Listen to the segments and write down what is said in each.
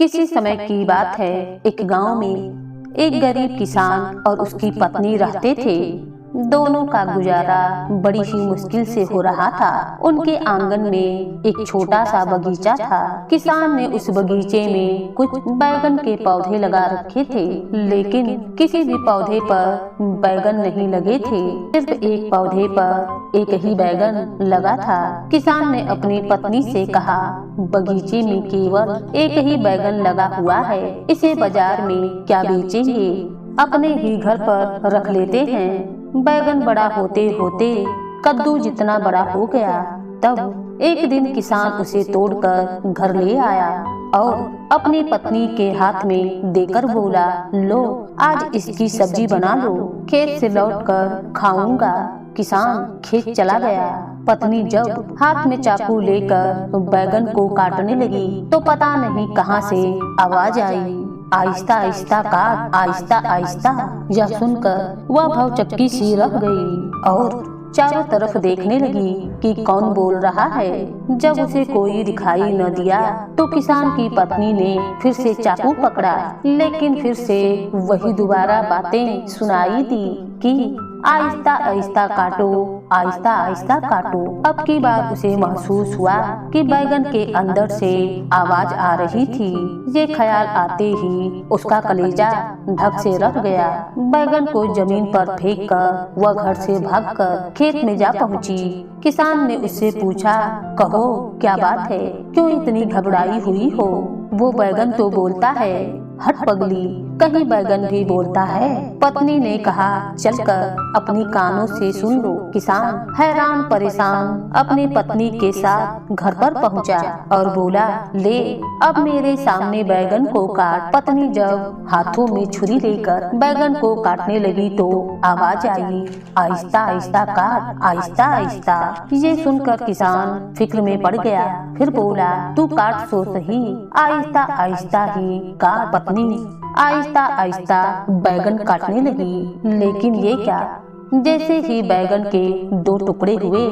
किसी समय की बात है, एक गांव में एक गरीब किसान और उसकी पत्नी रहते थे। दोनों का गुजारा बड़ी ही मुश्किल से हो रहा था। उनके आंगन में एक छोटा सा बगीचा था। किसान ने उस बगीचे में कुछ बैगन के पौधे लगा रखे थे, लेकिन किसी भी पौधे पर बैगन नहीं लगे थे। सिर्फ एक पौधे पर एक ही बैगन लगा था। किसान ने अपनी पत्नी से कहा, बगीचे में केवल एक ही बैगन लगा हुआ है, इसे बाजार में क्या बेचेंगे, अपने ही घर पर रख लेते हैं। बैगन बड़ा होते होते कद्दू जितना बड़ा हो गया। तब एक दिन किसान उसे तोड़कर घर ले आया और अपनी पत्नी के हाथ में देकर बोला, लो आज इसकी सब्जी बना लो, खेत से लौटकर खाऊंगा। किसान खेत चला गया। पत्नी जब हाथ में चाकू लेकर बैगन को काटने लगी तो पता नहीं कहां से आवाज आई, आहिस्ता आहिस्ता काट, आहिस्ता आहिस्ता। यह सुनकर वह भौचक्की सी रह गई और चारों तरफ देखने लगी कि कौन बोल रहा है। जब उसे कोई दिखाई न दिया तो किसान की पत्नी ने फिर से चाकू पकड़ा, लेकिन फिर से वही दोबारा बातें सुनाई दी कि आहिस्ता आहिस्ता काटो, आहिस्ता आहिस्ता काटो। अब की बार उसे महसूस हुआ कि बैगन के अंदर से आवाज आ रही थी। ये ख्याल आते ही उसका कलेजा धक से रह गया। बैगन को जमीन पर फेंक कर वह घर से भागकर खेत में जा पहुंची। किसान ने उससे पूछा, कहो क्या बात है, क्यों इतनी घबराई हुई हो? वो बैगन तो बोलता है। हट पगली, कहीं बैगन भी बोलता है? पत्नी ने कहा, चलकर अपनी कानों से सुन लो। किसान हैरान परेशान अपनी पत्नी के साथ घर पर पहुंचा और बोला, ले अब मेरे सामने बैगन को काट। पत्नी जब हाथों में छुरी लेकर बैगन को काटने लगी तो आवाज आई, आहिस्ता आहिस्ता काट, आहिस्ता आहिस्ता। ये सुनकर किसान फिक्र में पड़ गया। फिर बोला, तू काट सो सही, आहिस्ता आहिस्ता ही काट। पत्नी आहिस्ता आहिस्ता बैगन काटने लगी, लेकिन ये क्या, जैसे ही बैगन के दो टुकड़े हुए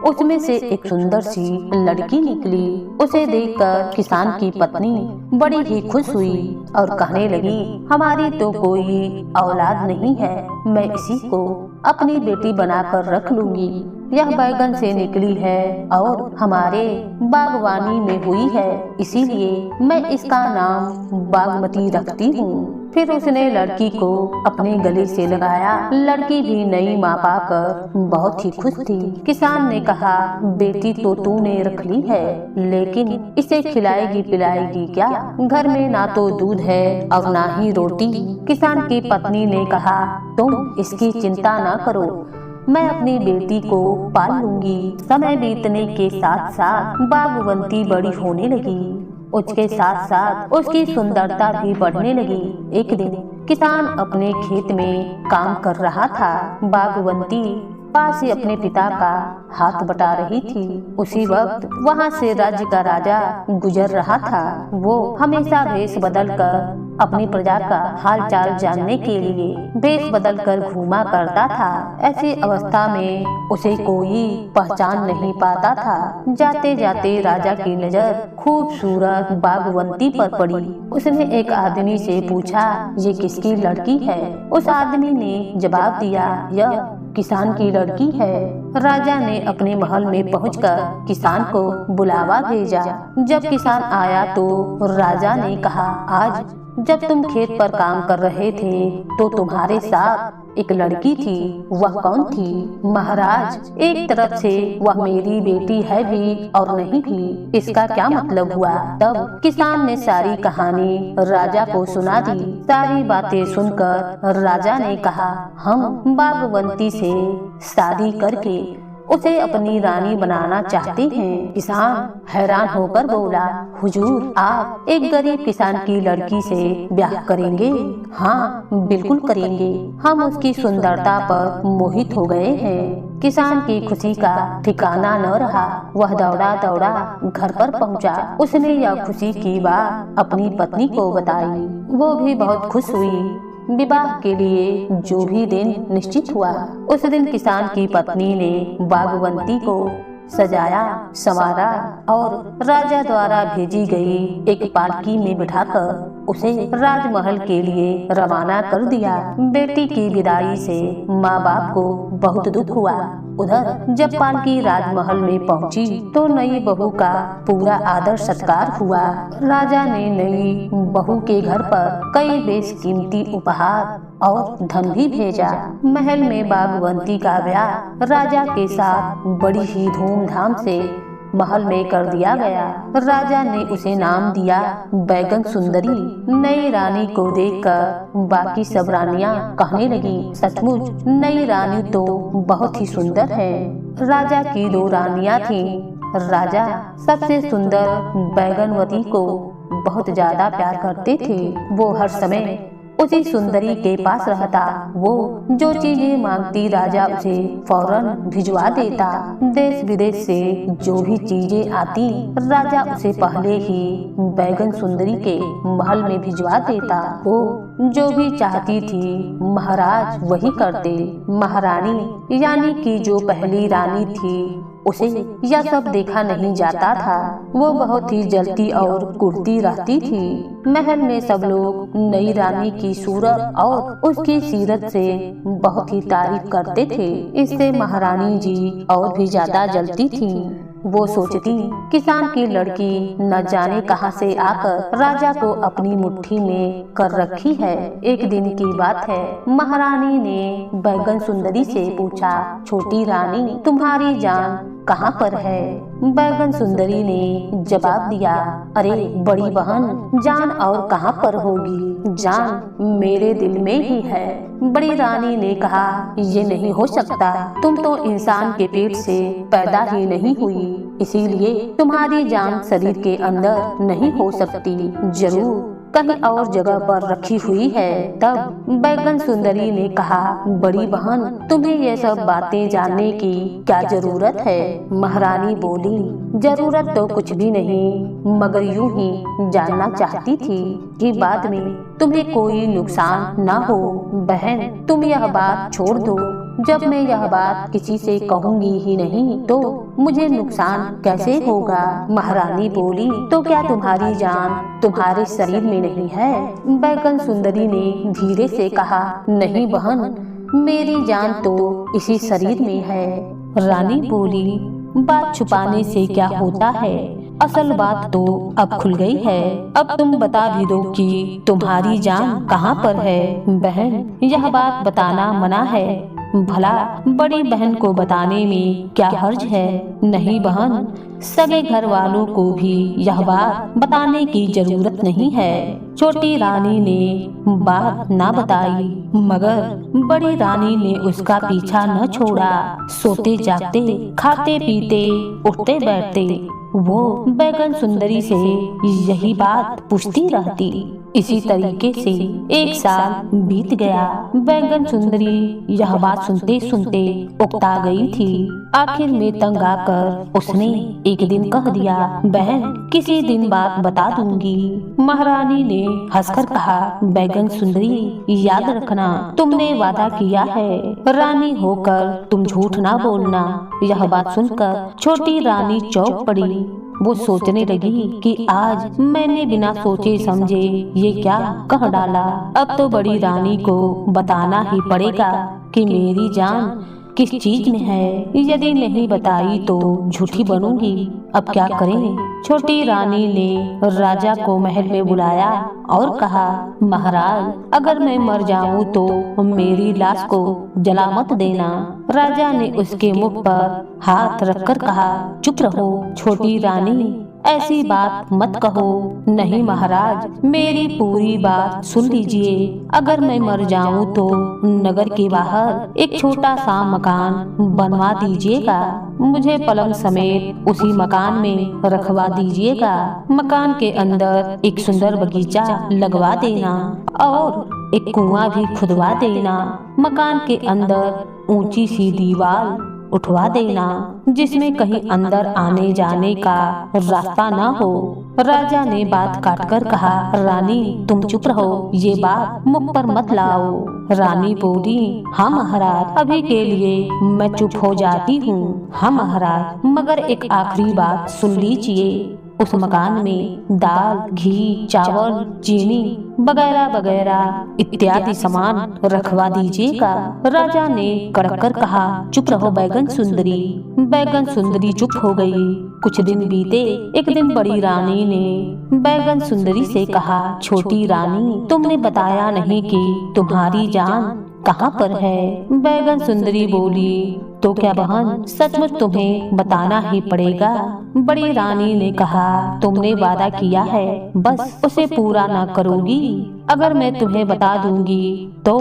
उसमें से एक सुंदर सी लड़की निकली। उसे देखकर किसान की पत्नी बड़ी ही खुश हुई और कहने लगी, हमारी तो कोई औलाद नहीं है, मैं इसी को अपनी बेटी बनाकर रख लूंगी। यह बैगन से निकली है और हमारे बागवानी में हुई है, इसीलिए मैं इसका नाम बागमती रखती हूँ। फिर उसने लड़की को अपने गले से लगाया। लड़की भी नई माँ पाकर बहुत ही खुश थी। किसान ने कहा, बेटी तो तूने रख ली है, लेकिन इसे खिलाएगी पिलाएगी क्या? घर में ना तो दूध है और ना ही रोटी। किसान की पत्नी ने कहा, तुम इसकी चिंता ना करो, मैं अपनी बेटी को पाल लूंगी। समय बीतने के साथ साथ बागवंती बड़ी होने लगी। उसके साथ साथ उसकी सुंदरता भी बढ़ने लगी। एक दिन किसान अपने खेत में काम कर रहा था। बागवंती पास ही अपने पिता का हाथ बटा रही थी। उसी वक्त वहाँ से राज्य का राजा गुजर रहा था। वो हमेशा भेष बदल कर अपनी प्रजा का हाल चाल जानने के लिए भेष बदल कर घूमा करता था। ऐसी अवस्था में उसे कोई पहचान नहीं पाता था। जाते जाते राजा की नजर खूबसूरत बागवंती पर पड़ी। उसने एक आदमी से पूछा, ये किसकी लड़की है? उस आदमी ने जवाब दिया, यह किसान की लड़की है। राजा ने अपने महल में पहुंचकर किसान को बुलावा भेजा। जब किसान आया तो राजा ने कहा, आज जब तुम खेत पर काम कर रहे थे तो तुम्हारे साथ एक लड़की थी, वह कौन थी? महाराज, एक तरफ से वह मेरी बेटी है भी और नहीं भी, इसका क्या मतलब हुआ? तब किसान ने सारी कहानी राजा को सुना दी। सारी बातें सुनकर राजा ने कहा, हम बागवंती से शादी करके उसे अपनी रानी बनाना चाहते हैं। किसान हैरान होकर बोला, हुजूर, आप एक गरीब किसान की लड़की से ब्याह करेंगे? हाँ, बिल्कुल करेंगे। हम उसकी सुंदरता पर मोहित हो गए हैं। किसान की खुशी का ठिकाना न रहा। वह दौड़ा दौड़ा घर पर पहुंचा। उसने यह खुशी की बात अपनी पत्नी को बताई। वो भी बहुत खुश हुई। विवाह के लिए जो भी दिन निश्चित हुआ, उस दिन किसान की पत्नी ने बागवंती को सजाया संवारा और राजा द्वारा भेजी गई एक पालकी में बिठाकर उसे राजमहल के लिए रवाना कर दिया। बेटी की विदाई से माँ बाप को बहुत दुख हुआ। उधर जब पालकी राजमहल में पहुंची तो नई बहू का पूरा आदर सत्कार हुआ। राजा ने नई बहू के घर पर कई बेशकीमती उपहार और धन भी भेजा। महल में बागवंती का ब्याह राजा के साथ बड़ी ही धूमधाम से महल में कर दिया गया। राजा ने उसे नाम दिया बैगन सुंदरी। नई रानी को देखकर बाकी सब रानियां कहने लगी, सचमुच नई रानी तो बहुत ही सुंदर है। राजा की 2 रानियां थीं। राजा सबसे सुंदर बैगनवती को बहुत ज्यादा प्यार करते थे। वो हर समय उसी सुंदरी के पास रहता। वो जो चीजें मांगती राजा उसे फौरन भिजवा देता। देश विदेश से जो भी चीजें आती राजा उसे पहले ही बैगन सुंदरी के महल में भिजवा देता। वो जो भी चाहती थी महाराज वही करते। महारानी यानी कि जो पहली रानी थी उसे यह सब देखा नहीं जाता था। वो बहुत ही जलती और कुढ़ती रहती थी। महल में सब लोग नई रानी की सूरत और उसकी सीरत से बहुत ही तारीफ करते थे। इससे महारानी जी और भी ज्यादा जलती थी। वो सोचती किसान की लड़की न जाने कहां से आकर राजा को अपनी मुट्ठी में कर रखी है। एक दिन की बात है, महारानी ने बैगन सुंदरी से पूछा, छोटी रानी तुम्हारी जान कहाँ पर है? बैगन सुंदरी ने जवाब दिया, अरे बड़ी बहन जान और कहाँ पर होगी, जान मेरे दिल में ही है। बड़ी रानी ने कहा, ये नहीं हो सकता, तुम तो इंसान के पेट से पैदा ही नहीं हुई, इसीलिए तुम्हारी जान शरीर के अंदर नहीं हो सकती, जरूर कहीं और जगह पर रखी हुई है। तब बैगन सुंदरी ने कहा, बड़ी बहन तुम्हें ये सब बातें जानने की क्या जरूरत है? महारानी बोली, जरूरत तो कुछ भी नहीं, मगर यूं ही जानना चाहती थी कि बाद में तुम्हें कोई नुकसान न हो। बहन तुम यह बात छोड़ दो, जब मैं यह बात किसी से कहूँगी ही नहीं तो मुझे नुकसान कैसे होगा? महारानी बोली, तो क्या तुम्हारी जान तुम्हारे शरीर में नहीं है? बैगन सुंदरी ने धीरे से कहा, नहीं बहन, मेरी जान तो इसी शरीर में है। रानी बोली, बात छुपाने से क्या होता है, असल बात तो अब खुल गई है। अब तुम बता भी दो कि तुम्हारी जान कहाँ पर है। बहन यह बात बताना मना है, भला बड़ी बहन को बताने में क्या हर्ज है? नहीं बहन, सगे घर वालों को भी यह बात बताने की जरूरत नहीं है। छोटी रानी ने बात ना बताई, मगर बड़ी रानी ने उसका पीछा न छोड़ा। सोते जागते, खाते पीते, उठते बैठते वो बैगन सुंदरी से यही बात पूछती रहती। इसी तरीके से 1 साल बीत गया। बैगन सुंदरी यह बात सुनते सुनते उकता गई थी। आखिर में तंग आकर उसने एक दिन कह दिया, बहन किसी दिन बात बता दूंगी। महारानी ने हंसकर कहा, बैगन सुंदरी याद रखना, तुमने वादा किया है, रानी होकर तुम झूठ ना बोलना। यह बात सुनकर छोटी रानी चौंक पड़ी। वो सोचने लगी कि आज मैंने बिना सोचे समझे ये क्या कह डाला। अब तो बड़ी रानी को बताना ही पड़ेगा कि मेरी जान किस चीज में है। यदि नहीं बताई तो झूठी बनूंगी। अब क्या करें? छोटी रानी ने राजा को महल में बुलाया और कहा, महाराज अगर मैं मर जाऊं तो मेरी लाश को जला मत देना। राजा ने उसके मुख पर हाथ रखकर कहा, चुप रहो छोटी रानी, ऐसी बात मत कहो। नहीं महाराज, मेरी पूरी बात सुन लीजिए। अगर मैं मर जाऊं तो नगर के बाहर एक छोटा सा मकान बनवा दीजिएगा। मुझे पलंग समेत उसी मकान में रखवा दीजिएगा। मकान के अंदर एक सुंदर बगीचा लगवा देना और एक कुआं भी खुदवा देना। मकान के अंदर ऊंची सी दीवार उठवा देना, जिसमें कहीं अंदर आने जाने का रास्ता ना हो। राजा ने बात काटकर कहा, रानी तुम चुप रहो, ये बात मुख पर मत लाओ। रानी बोली, हाँ महाराज, अभी के लिए मैं चुप हो जाती हूँ। हाँ महाराज, मगर एक आखिरी बात सुन लीजिए। उस मकान में दाल, घी, चावल, चीनी वगैरह वगैरह इत्यादि सामान रखवा दीजिएगा। राजा ने कड़क कर कहा, चुप रहो बैगन सुंदरी। बैगन सुंदरी चुप हो गई। कुछ दिन बीते। एक दिन बड़ी रानी ने बैगन सुंदरी से कहा, छोटी रानी, तुमने बताया नहीं कि तुम्हारी जान कहाँ पर है। बैगन सुंदरी बोली, तो क्या बहन, सचमुच तुम्हें बताना ही पड़ेगा। बड़ी रानी ने कहा, तुमने वादा किया है, बस उसे पूरा ना करोगी। अगर मैं तुम्हें बता दूंगी तो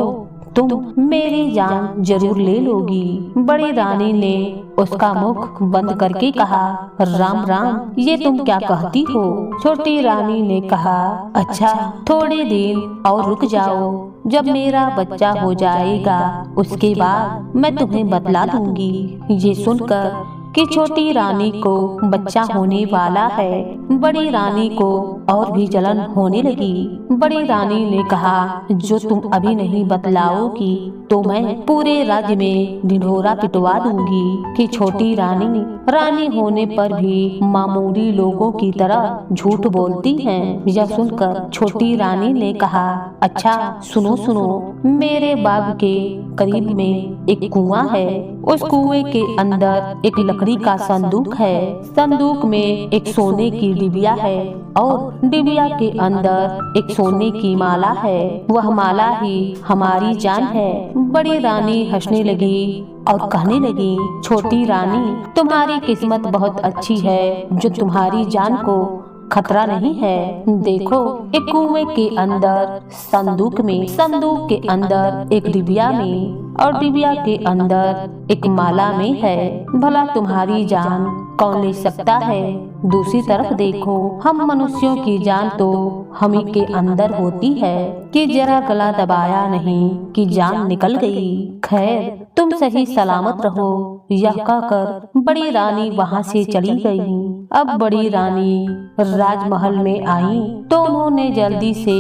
तुम मेरी जान जरूर ले लोगी। बड़ी रानी ने उसका मुख बंद करके कहा, राम राम, ये तुम क्या कहती हो। छोटी रानी ने कहा, अच्छा थोड़े दिन और रुक जाओ, जब मेरा बच्चा हो जाएगा उसके बाद मैं तुम्हें बतला दूंगी। ये सुनकर कि छोटी रानी को बच्चा होने वाला है, बड़ी रानी को और भी जलन होने लगी। बड़ी रानी ने कहा, जो तुम अभी नहीं बतलाओगी तो मैं पूरे राज्य में ढिंढोरा पिटवा दूंगी कि छोटी रानी रानी होने पर भी मामूली लोगों की तरह झूठ बोलती हैं। यह सुनकर छोटी रानी ने कहा, अच्छा सुनो सुनो, मेरे बाग के करीब में एक कुआं है। उस कुएं के अंदर एक लकड़ी का संदूक है। संदूक में एक सोने की डिबिया है और डिबिया के अंदर एक सोने की माला है। वह माला ही हमारी जान है। बड़ी रानी हंसने लगी और कहने लगी, छोटी रानी, तुम्हारी किस्मत बहुत अच्छी है जो तुम्हारी जान को खतरा नहीं है। देखो, एक कुएं के अंदर संदूक के अंदर एक डिबिया में और डिबिया के अंदर एक माला में है। भला तुम्हारी जान कौन ले सकता है। दूसरी तरफ देखो, हम मनुष्यों की जान तो हम ही के अंदर होती है कि जरा गला दबाया नहीं कि जान निकल गई। खैर, तुम सही सलामत रहो। यह कहकर बड़ी रानी वहाँ से चली गई। अब बड़ी रानी राजमहल में आई तो उन्होंने जल्दी से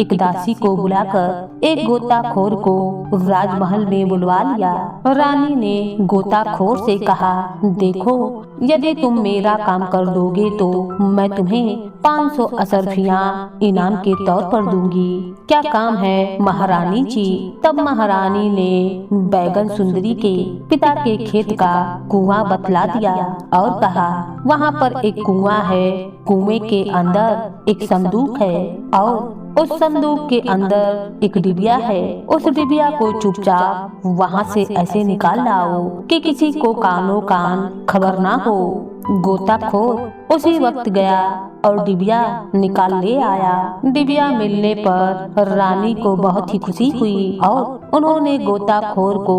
एक दासी को बुलाकर एक गोताखोर को राजमहल में बुलवा लिया। रानी ने गोताखोर से कहा, देखो, यदि तुम मेरा काम कर दोगे तो मैं तुम्हें 500 असरफियां इनाम के तौर पर दूंगी। क्या काम है महारानी जी। तब महारानी ने बैगन सुंदरी के पिता के खेत का कुआं बतला दिया और कहा, वहाँ पर एक कुआं है, कुएं के अंदर एक संदूक है और उस संदूक के अंदर एक डिबिया है। उस डिबिया को चुपचाप वहाँ से ऐसे निकाल लाओ कि किसी को कानो कान खबर ना हो। गोताखोर उसी वक्त गया और डिबिया निकाल ले आया। डिबिया मिलने पर रानी को बहुत ही खुशी हुई और उन्होंने गोताखोर को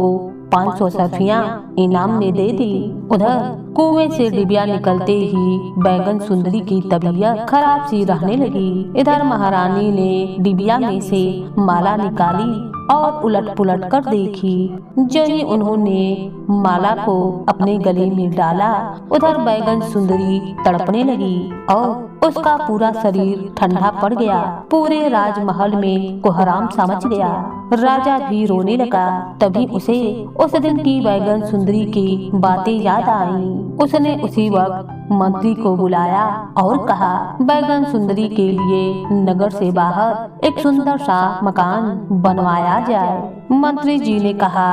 500 सरफियां इनाम में दे दी। उधर कुएं से डिबिया निकलते ही बैगन सुंदरी की तबीयत खराब सी रहने लगी। इधर महारानी ने डिबिया में से माला निकाली और उलट पुलट कर देखी। जो ही उन्होंने माला को अपने गले में डाला, उधर बैगन सुंदरी तड़पने लगी और उसका पूरा शरीर ठंडा पड़ गया। पूरे राजमहल में कोहराम सा मच गया। राजा भी रोने लगा। तभी उसे उस दिन की बैगन सुंदरी की बातें याद आई। उसने उसी वक्त मंत्री को बुलाया और कहा, बैगन सुंदरी के लिए नगर से बाहर एक सुंदर सा मकान बनवाया जाए। मंत्री जी ने कहा,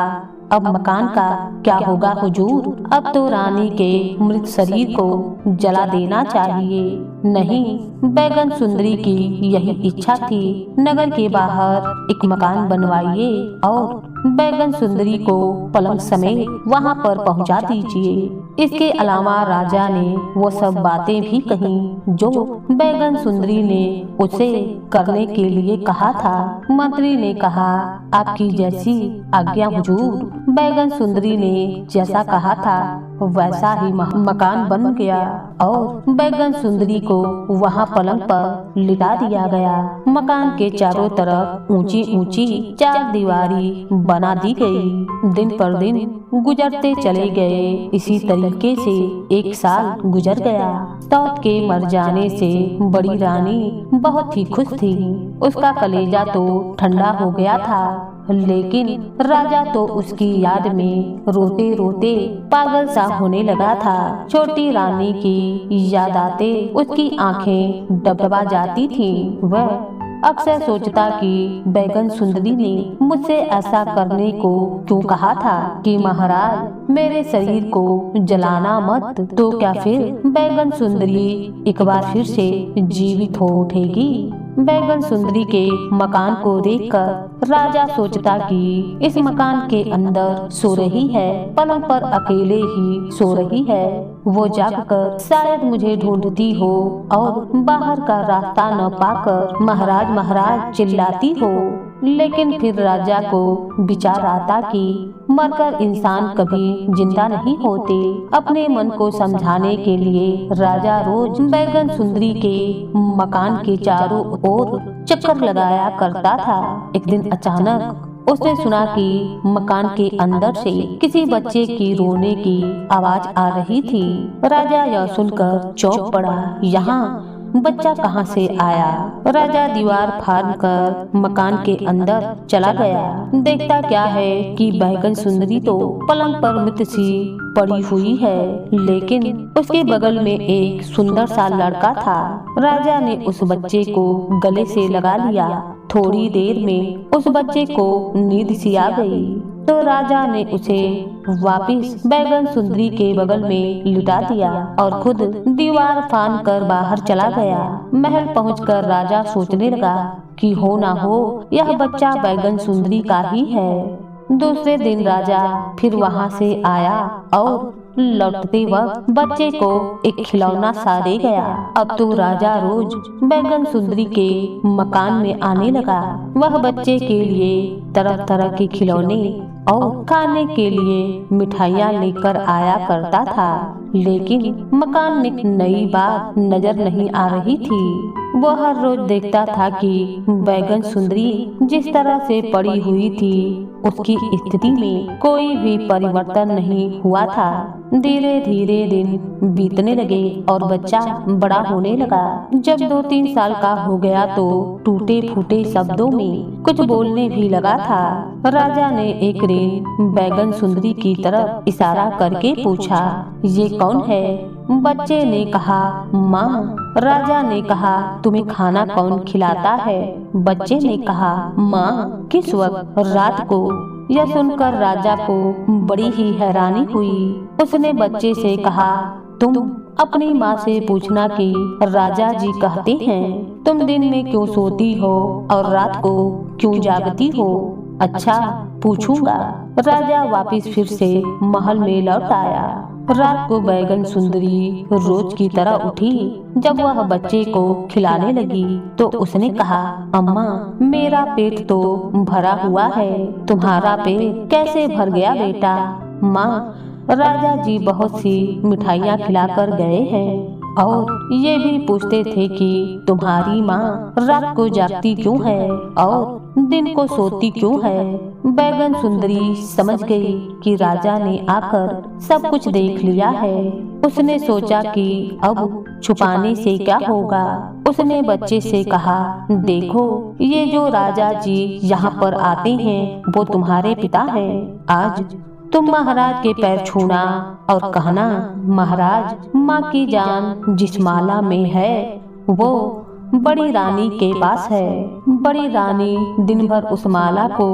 अब मकान का क्या होगा हुजूर। अब तो रानी के मृत शरीर को जला देना चाहिए। नहीं, बैगन सुंदरी की यही इच्छा थी। नगर के बाहर एक मकान बनवाइए और बैगन सुंदरी को पलंग समेत वहाँ पर पहुँचा दीजिए। इसके अलावा राजा ने वो सब बातें भी कहीं जो बैगन सुंदरी ने उसे करने के लिए कहा था। मंत्री ने कहा, आपकी जैसी आज्ञा हुजूर। बैगन सुंदरी ने जैसा कहा था वैसा ही मकान बन गया और बैगन सुंदरी को वहाँ पलंग पर लिटा दिया गया। मकान के चारों तरफ ऊंची ऊंची चार दीवारी बना दी गई। दिन पर दिन गुजरते चले गए। इसी तरीके से 1 साल गुजर गया। तौत के मर जाने से बड़ी रानी बहुत ही खुश थी। उसका कलेजा तो ठंडा हो गया था, लेकिन राजा तो उसकी याद में रोते रोते पागल सा होने लगा था। छोटी रानी की याद आते उसकी आंखें डबडबा जाती थीं। वह अक्सर सोचता कि बैगन सुंदरी ने मुझसे ऐसा करने को क्यों कहा था कि महाराज मेरे शरीर को जलाना मत, तो क्या फिर बैगन सुंदरी एक बार फिर से जीवित हो उठेगी। बैगन सुंदरी के मकान को देखकर राजा सोचता कि इस मकान के अंदर सो रही है, पलंग पर अकेले ही सो रही है। वो जागकर शायद मुझे ढूंढती हो और बाहर का रास्ता न पाकर महाराज महाराज चिल्लाती हो। लेकिन फिर राजा को विचार आता कि मरकर इंसान कभी जिंदा नहीं होते। अपने मन को समझाने के लिए राजा रोज बैगन सुंदरी के मकान के चारों ओर चक्कर लगाया करता था। एक दिन अचानक उसने सुना कि मकान के अंदर से किसी बच्चे की रोने की आवाज आ रही थी। राजा यह सुनकर चौंक पड़ा। यहाँ बच्चा कहाँ से आया? राजा दीवार फाड़ कर मकान के अंदर चला गया। देखता क्या है कि बैगन सुंदरी तो पलंग पर मृत सी पड़ी हुई है, लेकिन उसके बगल में एक सुंदर सा लड़का था। राजा ने उस बच्चे को गले से लगा लिया। थोड़ी देर में उस बच्चे को नींद सी आ गई, तो राजा ने उसे वापिस बैगन सुंदरी के बगल में लिटा दिया और खुद दीवार फाड़ कर बाहर चला गया। महल पहुंचकर राजा सोचने लगा कि हो ना हो यह बच्चा बैगन सुंदरी का ही है। दूसरे दिन राजा फिर वहां से आया और लौटते वक्त बच्चे को एक खिलौना सा दे गया। अब तो राजा रोज बैगन सुंदरी के मकान में आने लगा। वह बच्चे के लिए तरह तरह के खिलौने और खाने के लिए मिठाइयाँ लेकर आया करता था, लेकिन मकान में नई बात नजर नहीं आ रही थी। वो हर रोज देखता था कि बैगन सुंदरी जिस तरह से पड़ी हुई थी उसकी स्थिति में कोई भी परिवर्तन नहीं हुआ था। धीरे धीरे दिन बीतने लगे और बच्चा बड़ा होने लगा। जब 2-3 साल का हो गया तो टूटे फूटे शब्दों में कुछ बोलने भी लगा था। राजा ने एक दिन बैगन सुंदरी की तरफ इशारा करके पूछा, ये कौन है? बच्चे ने कहा, माँ। राजा ने कहा, तुम्हें खाना कौन खिलाता है? बच्चे ने कहा, माँ। किस वक्त? रात को। यह सुनकर राजा को बड़ी ही हैरानी हुई। उसने बच्चे से कहा, तुम अपनी माँ से पूछना कि राजा जी कहते हैं तुम दिन में क्यों सोती हो और रात को क्यों जागती हो। अच्छा, पूछूंगा। राजा वापिस फिर से महल में लौट आया। रात को बैगन सुंदरी रोज की तरह उठी। जब वह बच्चे को खिलाने लगी तो उसने कहा, अम्मा, मेरा पेट तो भरा हुआ है, तुम्हारा पेट कैसे भर गया बेटा? माँ, राजा जी बहुत सी मिठाइयाँ खिलाकर गए हैं और ये भी पूछते थे कि तुम्हारी माँ रात को जागती क्यों है और दिन को सोती क्यों है। बैगन सुंदरी समझ गई कि राजा ने आकर सब कुछ देख लिया है। उसने सोचा कि अब छुपाने से क्या होगा। उसने बच्चे से कहा, देखो, ये जो राजा जी यहाँ पर आते हैं वो तुम्हारे पिता हैं। आज तुम महाराज के पैर छूना और कहना, महाराज, माँ की जान जिस माला में है वो बड़ी रानी के पास है। बड़ी रानी दिन भर उस माला को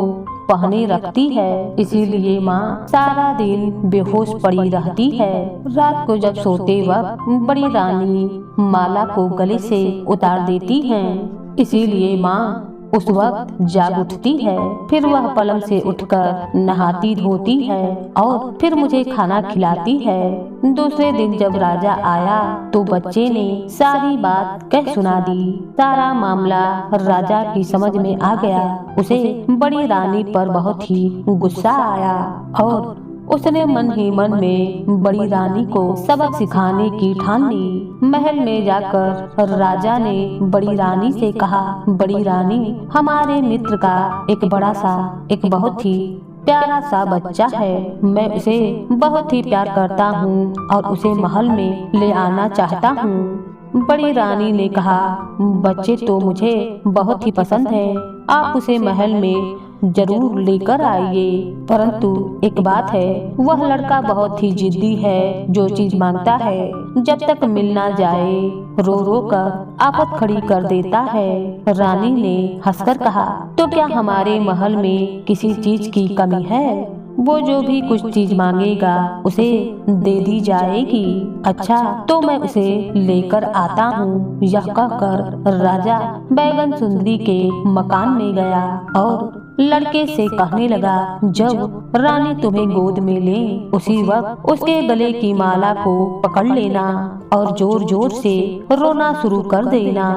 पहने रखती है, इसीलिए माँ सारा दिन बेहोश पड़ी रहती है। रात को जब सोते वक्त बड़ी रानी माला को गले से उतार देती हैं, इसीलिए माँ उस वक्त जाग उठती है। फिर वह पलंग से उठकर नहाती धोती है और फिर मुझे खाना खिलाती है। दूसरे दिन जब राजा आया तो बच्चे ने सारी बात कह सुना दी। सारा मामला राजा की समझ में आ गया। उसे बड़ी रानी पर बहुत ही गुस्सा आया और उसने मन ही मन में बड़ी रानी को सबक सिखाने की ठान ली। महल में जाकर राजा ने बड़ी रानी से कहा, बड़ी रानी, हमारे मित्र का एक बहुत ही प्यारा सा बच्चा है। मैं उसे बहुत ही प्यार करता हूँ और उसे महल में ले आना चाहता हूँ। बड़ी रानी ने कहा, बच्चे तो मुझे बहुत ही पसंद है, आप उसे महल में जरूर लेकर आइए, परंतु एक बात है, वह लड़का बहुत ही जिद्दी है। जो चीज मांगता है जब तक मिल ना जाए रो रो कर आफत खड़ी कर देता है। रानी ने हंसकर कहा, तो क्या हमारे महल में किसी चीज की कमी है? वो जो भी कुछ चीज मांगेगा उसे दे दी जाएगी। अच्छा, तो मैं उसे लेकर आता हूँ। यह कहकर राजा बैगन सुंदरी के मकान में गया और लड़के से कहने लगा, जब रानी तुम्हें गोद में ले उसी वक्त उसके गले की माला को पकड़ लेना और जोर जोर से रोना शुरू कर देना।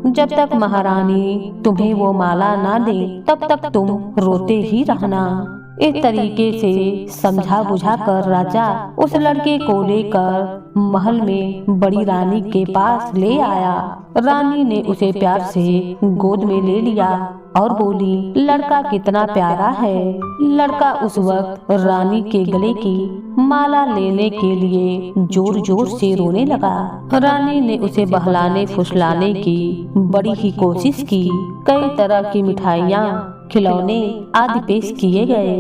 जब तक महारानी तुम्हें वो माला ना दे तब तक तुम रोते ही रहना। इस तरीके से समझा बुझा कर राजा उस लड़के को लेकर महल में बड़ी रानी के पास ले आया। रानी ने उसे प्यार से गोद में ले लिया और बोली, लड़का कितना प्यारा है। लड़का उस वक्त रानी के गले की माला लेने के लिए जोर जोर से रोने लगा। रानी ने उसे बहलाने फुसलाने की बड़ी ही कोशिश की। कई तरह की मिठाइयाँ, खिलौने आदि पेश किए गए,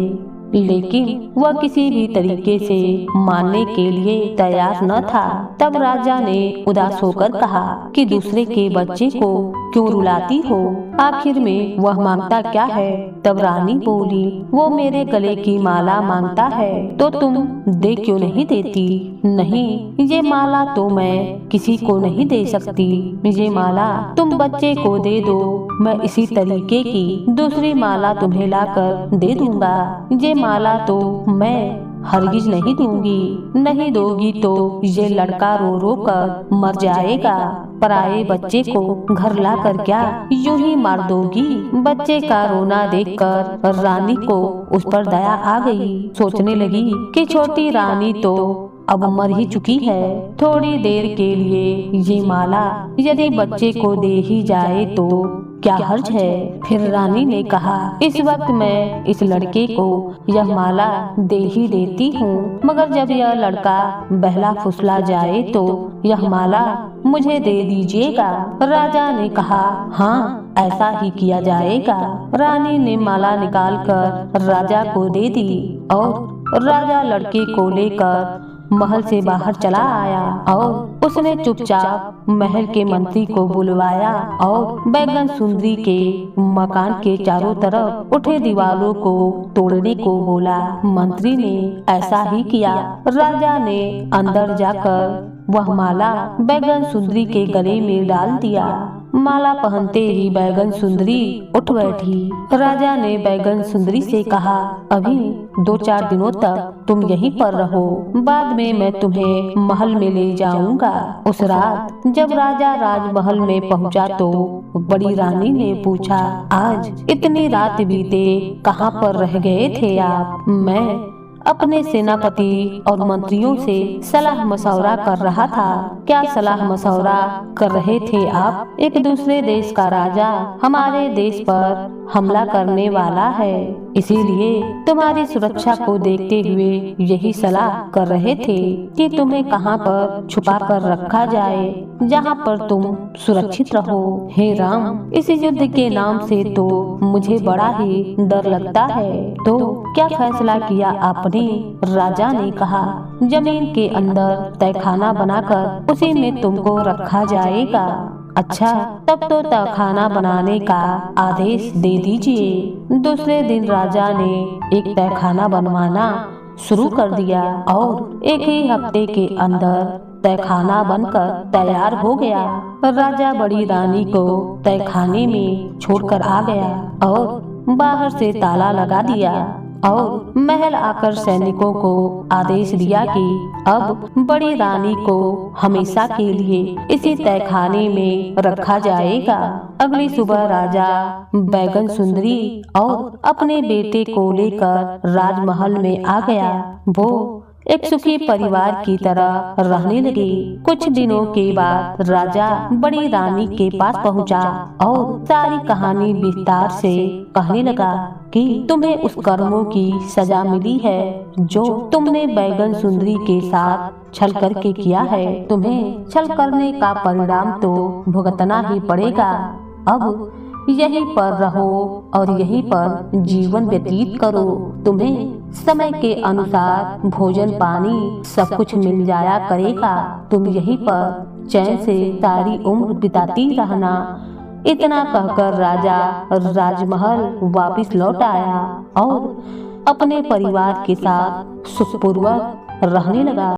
लेकिन वह किसी भी तरीके से मानने के लिए तैयार न था। तब राजा ने उदास होकर कहा कि दूसरे के बच्चे को क्यों रुलाती हो? आखिर में वह मांगता क्या है? तब रानी बोली, वो मेरे गले की माला मांगता है, तो तुम दे क्यों नहीं देती? नहीं, ये माला तो मैं किसी को नहीं दे सकती। ये माला तुम बच्चे को दे दो, मैं इसी तरीके की दूसरी माला तुम्हें लाकर दे दूंगा। ये माला तो मैं हरगिज नहीं दूंगी। नहीं दोगी तो ये लड़का रो रो कर मर जाएगा। पराये बच्चे को घर ला कर क्या यूं ही मार दोगी? बच्चे का रोना देखकर रानी को उस पर दया आ गई। सोचने लगी कि छोटी रानी तो अब मर ही चुकी है। थोड़ी देर के लिए ये माला यदि बच्चे को दे ही जाए तो क्या हर्ज है? फिर रानी ने कहा, इस वक्त मैं इस लड़के को यह माला दे ही देती हूँ, मगर जब यह लड़का बहला फुसला जाए तो यह माला मुझे दे दीजिएगा। राजा ने कहा, हाँ, ऐसा ही किया जाएगा। रानी ने माला निकालकर राजा को दे दी और राजा लड़के को लेकर महल से बाहर चला आया और उसने चुपचाप महल के मंत्री को बुलवाया और बैगन सुंदरी के मकान के चारों तरफ उठे दीवारों को तोड़ने को बोला। मंत्री ने ऐसा ही किया। राजा ने अंदर जाकर वह माला बैगन सुंदरी के गले में डाल दिया। माला पहनते ही बैगन सुंदरी उठ बैठी। राजा ने बैगन सुंदरी से कहा, अभी 2-4 दिनों तक तुम यहीं पर रहो, बाद में मैं तुम्हें महल में ले जाऊंगा। उस रात जब राजा राजमहल में पहुंचा तो बड़ी रानी ने पूछा, आज इतनी रात बीते कहाँ पर रह गए थे आप? मैं अपने सेनापति और मंत्रियों से सलाह मशवरा कर रहा था। क्या सलाह मशवरा कर रहे थे आप? एक दूसरे देश का राजा हमारे देश पर हमला करने वाला है, इसीलिए तुम्हारी सुरक्षा को देखते हुए यही सलाह कर रहे थे कि तुम्हें कहां पर छुपा कर रखा जाए जहां पर तुम सुरक्षित रहो। हे राम, इस युद्ध के नाम से तो मुझे बड़ा ही डर लगता है। तो क्या फैसला किया आपने? राजा ने कहा, जमीन के अंदर तहखाना बनाकर उसी में तुमको रखा जाएगा। अच्छा, तब तो तहखाना बनाने का आदेश दे दीजिए। दूसरे दिन राजा ने एक तहखाना बनवाना शुरू कर दिया और एक ही हफ्ते के अंदर तहखाना बनकर तैयार हो गया। राजा बड़ी रानी को तहखाने में छोड़कर आ गया और बाहर से ताला लगा दिया और महल आकर सैनिकों को आदेश दिया कि अब बड़ी रानी को हमेशा के लिए इसी तहखाने में रखा जाएगा। अगली सुबह राजा बैगन सुंदरी और अपने बेटे को लेकर राजमहल में आ गया। वो एक सुखी परिवार की तरह रहने लगे। कुछ दिनों के बाद राजा बड़ी रानी के पास पहुंचा और सारी कहानी विस्तार से कहने लगा कि तुम्हें उस कर्मों की सजा मिली है जो तुमने बैगन सुंदरी के साथ छल करके किया है। तुम्हें छल करने का परिणाम तो भुगतना ही पड़ेगा। अब यहीं पर रहो और यहीं पर जीवन व्यतीत करो। तुम्हें समय के अनुसार भोजन पानी सब कुछ मिल जाया करेगा। तुम यहीं पर चैन से सारी उम्र बिताती रहना। इतना कहकर राजा राजमहल वापस लौट आया और अपने परिवार के साथ सुखपूर्वक रहने लगा।